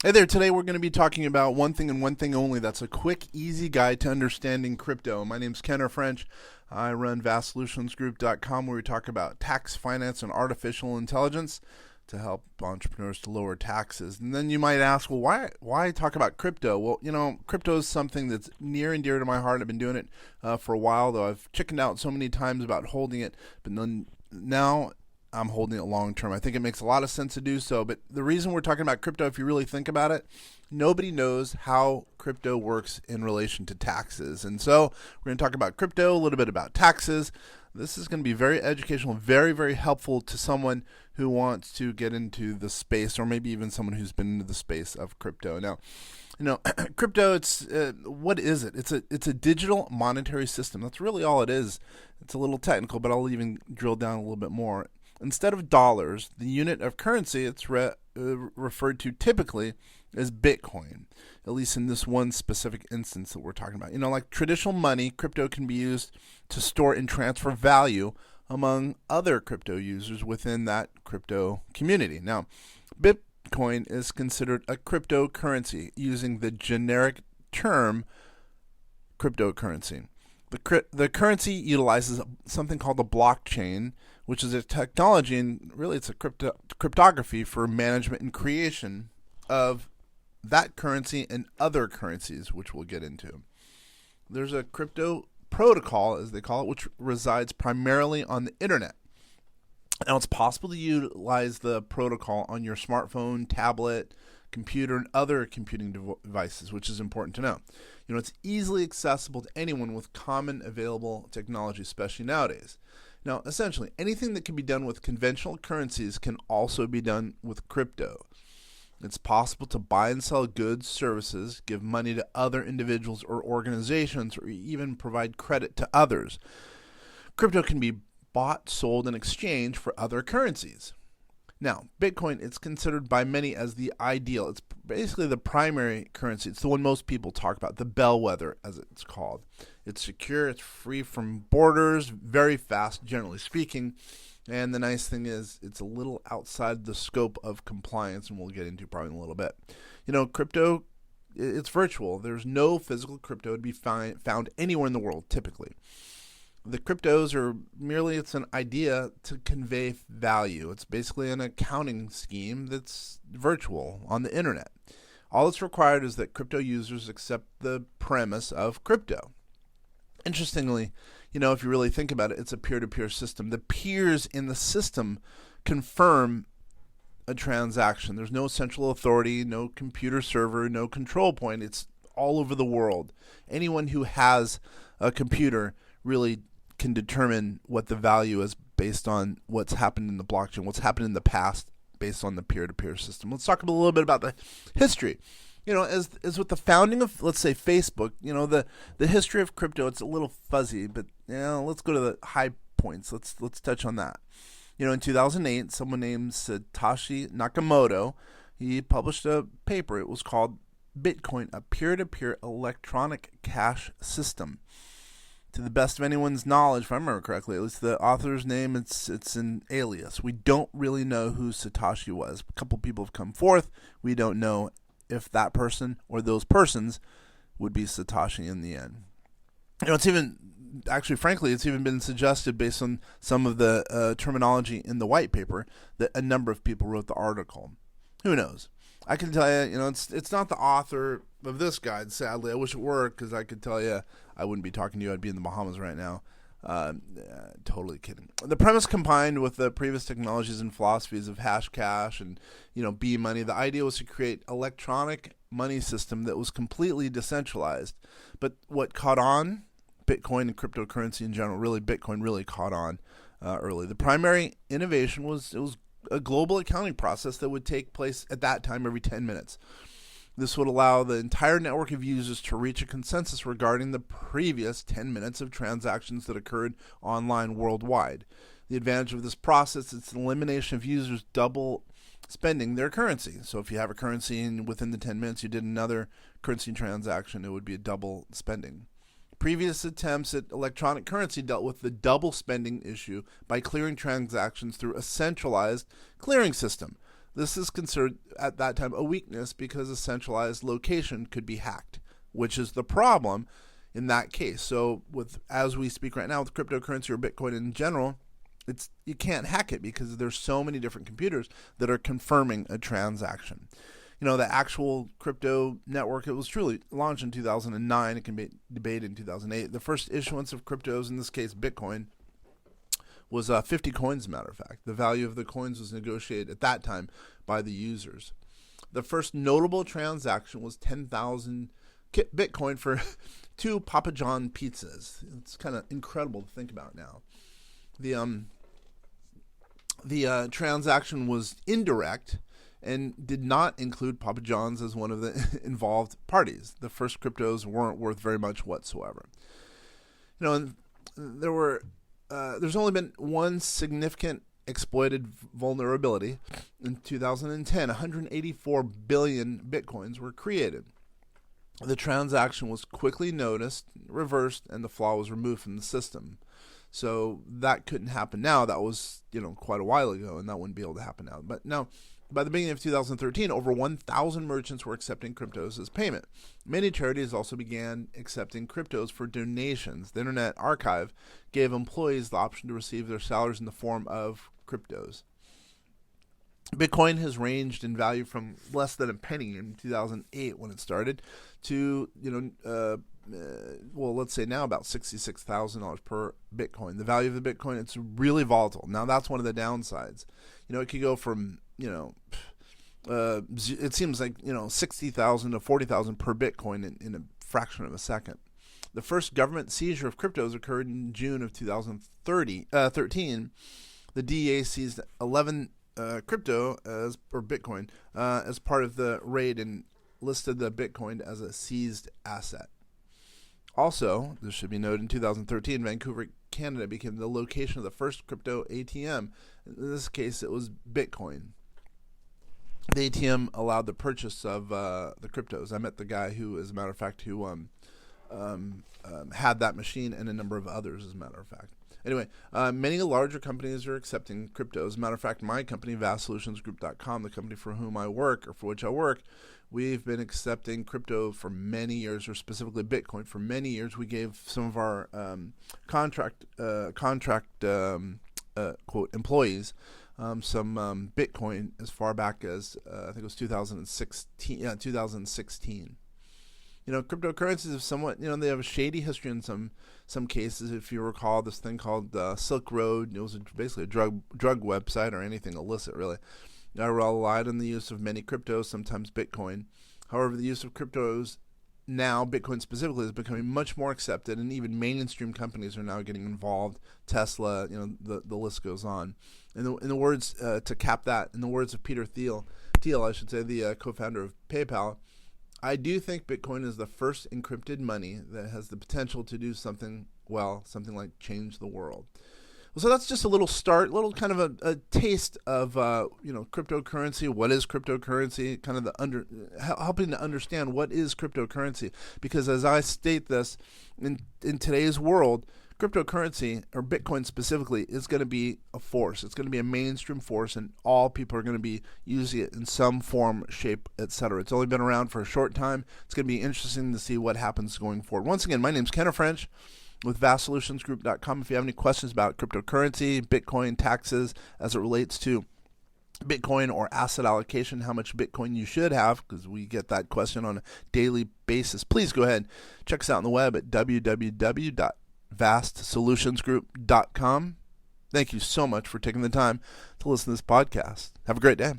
Hey there, today we're going to be talking about one thing and one thing only. That's a quick, easy guide to understanding crypto. My name's Kenner French. I run vastsolutionsgroup.com where we talk about tax, finance, and artificial intelligence to help entrepreneurs to lower taxes. And then you might ask, well, why talk about crypto? Well, crypto is something that's near and dear to my heart. I've been doing it for a while, though I've chickened out so many times about holding it, but then now I'm holding it long term. I think it makes a lot of sense to do so. But the reason we're talking about crypto, if you really think about it, nobody knows how crypto works in relation to taxes. And so we're going to talk about crypto, a little bit about taxes. This is going to be very educational, very, very helpful to someone who wants to get into the space, or maybe even someone who's been into the space of crypto. Now, crypto. It's what is it? It's a digital monetary system. That's really all it is. It's a little technical, but I'll even drill down a little bit more. Instead of dollars, the unit of currency it's referred to typically as Bitcoin, at least in this one specific instance that we're talking about. Like traditional money, crypto can be used to store and transfer value among other crypto users within that crypto community. Now, Bitcoin is considered a cryptocurrency using the generic term cryptocurrency. The currency utilizes something called a blockchain, which is a technology, and really it's a cryptography for management and creation of that currency and other currencies, which we'll get into. There's a crypto protocol, as they call it, which resides primarily on the internet. Now, it's possible to utilize the protocol on your smartphone, tablet, computer, and other computing devices, which is important to know. It's easily accessible to anyone with common available technology, especially nowadays. Now, essentially, anything that can be done with conventional currencies can also be done with crypto. It's possible to buy and sell goods, services, give money to other individuals or organizations, or even provide credit to others. Crypto can be bought, sold, and exchanged for other currencies. Now, Bitcoin is considered by many as the ideal. It's basically the primary currency. It's the one most people talk about, the bellwether, as it's called. It's secure, it's free from borders, very fast, generally speaking. And the nice thing is it's a little outside the scope of compliance, and we'll get into probably in a little bit. Crypto, it's virtual. There's no physical crypto to be found anywhere in the world, typically. The cryptos are merely, it's an idea to convey value. It's basically an accounting scheme that's virtual on the internet. All that's required is that crypto users accept the premise of crypto. Interestingly, if you really think about it, it's a peer-to-peer system. The peers in the system confirm a transaction. There's no central authority, no computer server, no control point. It's all over the world. Anyone who has a computer really can determine what the value is based on what's happened in the blockchain, what's happened in the past based on the peer-to-peer system. Let's talk a little bit about the history. As with the founding of, let's say, Facebook, the history of crypto, it's a little fuzzy, but let's go to the high points. Let's touch on that. In 2008, someone named Satoshi Nakamoto, he published a paper. It was called Bitcoin, a peer-to-peer electronic cash system. To the best of anyone's knowledge, if I remember correctly, at least the author's name, it's an alias. We don't really know who Satoshi was. A couple people have come forth. We don't know if that person or those persons would be Satoshi in the end. It's even, actually, frankly, it's even been suggested based on some of the terminology in the white paper that a number of people wrote the article. Who knows? I can tell you, it's not the author of this guide, sadly. I wish it were, because I could tell you I wouldn't be talking to you. I'd be in the Bahamas right now. Totally kidding. The premise combined with the previous technologies and philosophies of hash cash and, B-money, the idea was to create electronic money system that was completely decentralized. But what caught on, Bitcoin and cryptocurrency in general, really Bitcoin really caught on early. The primary innovation was a global accounting process that would take place at that time every 10 minutes. This would allow the entire network of users to reach a consensus regarding the previous 10 minutes of transactions that occurred online worldwide. The advantage of this process is the elimination of users double spending their currency. So if you have a currency and within the 10 minutes you did another currency transaction, it would be a double spending. Previous attempts at electronic currency dealt with the double spending issue by clearing transactions through a centralized clearing system. This is considered at that time a weakness because a centralized location could be hacked, which is the problem in that case. So as we speak right now with cryptocurrency or Bitcoin in general, you can't hack it because there's so many different computers that are confirming a transaction. The actual crypto network, it was truly launched in 2009. It can be debated in 2008. The first issuance of cryptos, in this case Bitcoin, was 50 coins, as a matter of fact. The value of the coins was negotiated at that time by the users. The first notable transaction was 10,000 Bitcoin for 2 Papa John pizzas. It's kind of incredible to think about now. The transaction was indirect and did not include Papa John's as one of the involved parties. The first cryptos weren't worth very much whatsoever. And there's only been one significant exploited vulnerability. In 2010, 184 billion Bitcoins were created. The transaction was quickly noticed, reversed, and the flaw was removed from the system. So that couldn't happen now. That was, quite a while ago, and that wouldn't be able to happen now. But now, by the beginning of 2013, over 1,000 merchants were accepting cryptos as payment. Many charities also began accepting cryptos for donations. The Internet Archive gave employees the option to receive their salaries in the form of cryptos. Bitcoin has ranged in value from less than a penny in 2008 when it started to, let's say now about $66,000 per Bitcoin. The value of the Bitcoin, it's really volatile. Now that's one of the downsides. It could go from, it seems like, 60,000 to 40,000 per Bitcoin in a fraction of a second. The first government seizure of cryptos occurred in June of 2013. The DEA seized 11 Bitcoin as part of the raid and listed the Bitcoin as a seized asset. Also, this should be noted, in 2013, Vancouver, Canada became the location of the first crypto ATM. In this case, it was Bitcoin. The ATM allowed the purchase of the cryptos. I met the guy who, as a matter of fact, who had that machine and a number of others, as a matter of fact. Anyway, many larger companies are accepting cryptos. As a matter of fact, my company, vastsolutionsgroup.com, the company for which I work, we've been accepting crypto for many years, or specifically Bitcoin for many years. We gave some of our contract quote employees some Bitcoin as far back as I think it was 2016. Cryptocurrencies have somewhat, they have a shady history in some cases. If you recall, this thing called Silk Road, it was basically a drug website or anything illicit, really. I relied on the use of many cryptos, sometimes Bitcoin. However, the use of cryptos now, Bitcoin specifically, is becoming much more accepted, and even mainstream companies are now getting involved. Tesla, the list goes on. In the words to cap that, in the words of Peter Thiel, I should say, the co-founder of PayPal, I do think Bitcoin is the first encrypted money that has the potential to do something like change the world. So that's just a little kind of a taste of cryptocurrency. What is cryptocurrency? Kind of helping to understand what is cryptocurrency. Because as I state this, in today's world, cryptocurrency, or Bitcoin specifically, is going to be a force. It's going to be a mainstream force, and all people are going to be using it in some form, shape, etc. It's only been around for a short time. It's going to be interesting to see what happens going forward. Once again, my name is Kenner French with vastsolutionsgroup.com. If you have any questions about cryptocurrency, Bitcoin, taxes, as it relates to Bitcoin or asset allocation, how much Bitcoin you should have, because we get that question on a daily basis, please go ahead. Check us out on the web at www.vastsolutionsgroup.com. Thank you so much for taking the time to listen to this podcast. Have a great day.